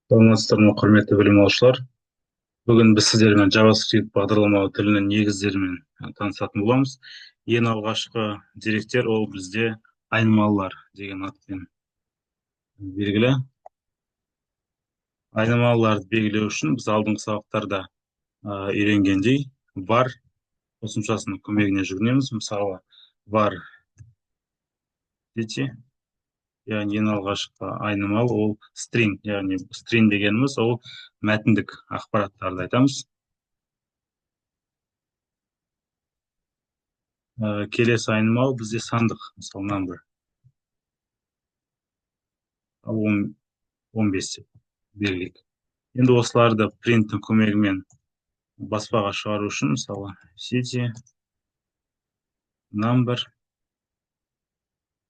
Саламатсыздар ма, құрметті білім алушылар. Бүгін біз сіздермен JavaScript бағдарламалау тілінің негіздерімен танысатын боламыз. Ең алғашқы деректер ол бізде айнымалылар деген атпен белгілі. Айнымалыларды белгілеу үшін біз алдыңғы сабақтарда үйренгендей var қосымшасының көмегіне жүгінеміз. Мысалы, var дети, яғни ең алғашқы айнымал ол string, яғни string дегеніміз ол мәтіндік ақпараттарды айтамыз. Келесі айнымал бізде сандық, мысалы number, ал 15 деп белгілейік. Енді осыларды принттің көмегімен баспаға шығару үшін, мысалы city number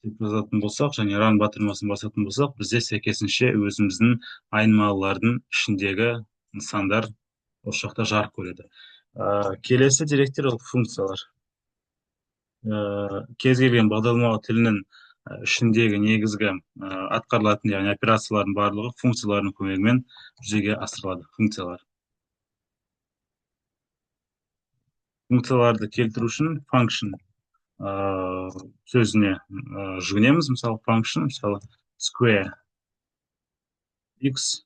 деп жазатын болсақ, және run батырмасын басатын болсақ, бізде сәйкесінше өзіміздің айнымалылардың ішіндегі нысандар осы жақта жарық көреді. Келесі деректер ол функциялар. Кез келген бағдарламалау тілінің ішіндегі негізгі атқарылатын, яғни операциялардың барлығы функциялардың көмегімен жүзеге асырылады. Функцияларды келтіру үшін function сөзіне жүгінеміз. Мысалы function, мысалы square x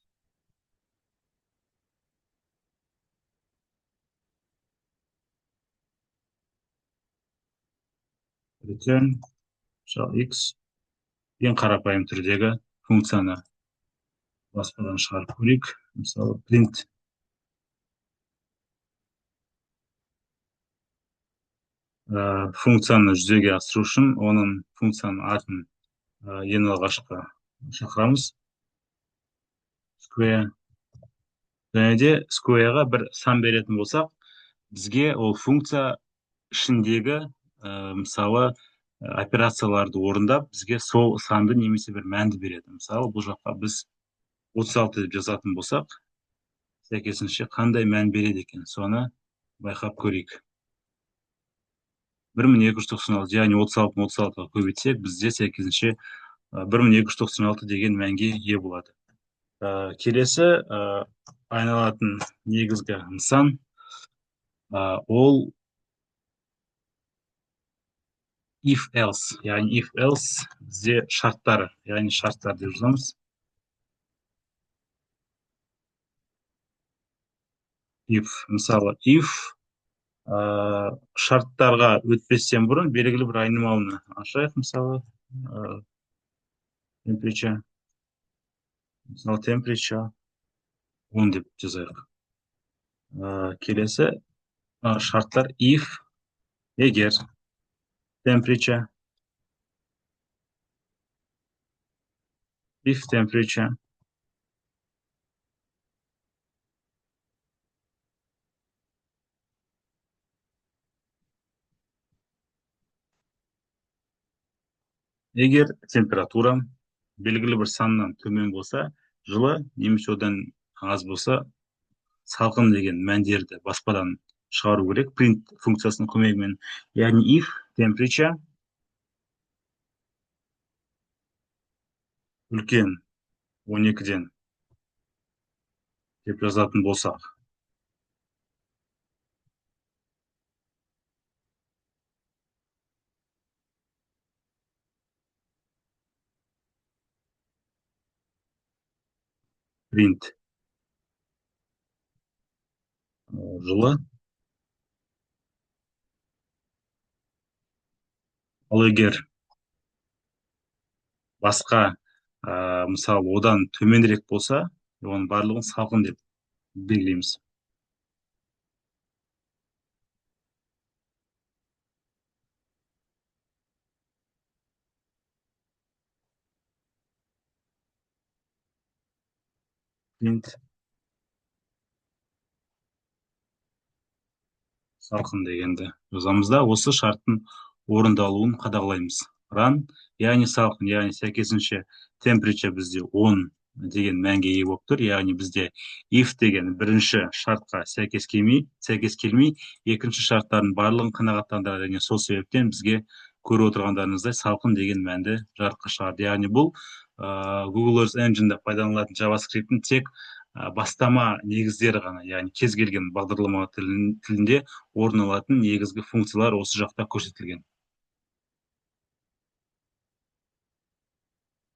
return, мысалы x ең қарапайым түрдегі функцияны баспадан шығарып көрейік. Мысалы print функцияны жүзеге асыру үшін оның функцияның атын ең алғашқы шақырамыз. Square. Және де squareға бір сан беретін болсақ, бізге ол функция ішіндегі мысалы операцияларды орындап, бізге сол санды немесе бір мәнді береді. Мысалы, бұл жаққа біз 36 деп жазатын болсақ, сәйкесінше қандай мән береді екен, соны байқап көрейік. 1296, яғни 36-ны 36-ға көбейтсек, бізде сәйкесінше 1296 деген мәнге ие болады. Келесі айналатын негізгі нысан ол if else, яғни if else бізде шарттары, яғни шарттар деп жазамыз. If, мысалы if шарттарға өтпестен бұрын белгілі бір айнымалыны ашайық. Мысалы temperature, мысалы temperature 10 деп жазайық. Келесі шарттар if, егер, temperature, if temperature, егер температура белгілі бір саннан төмен болса, жылы, немесе одан аз болса, салқын деген мәндерді баспадан шығару керек print функциясының көмегімен. Яғни if temperature үлкен 12-ден деп жазатын болсақ, print жылы. Ал егер басқа мысалы одан төменірек болса, оның барлығын салқын деп белгілейміз. Print салқын дегенді жазамыз да осы шарттың орындалуын қадағалаймыз. Run, яғни салқын, яғни сәйкесінше temperature бізде 10 деген мәнге ие болып тұр. Яғни бізде if деген бірінші шартқа сәйкес келмей, екінші шарттардың барлығын қанағаттандырады. Және сол себептен бізге көріп отырғандарыңыздай салқын деген мәнді жарыққа шығарды. Яғни бұл Google Earth Engine'да пайдаланылатын JavaScript'in тек бастама негіздері ғана, яғни кез келген бағдарлама тілінде орын алатын негізгі функциялар осы жақта көрсетілген.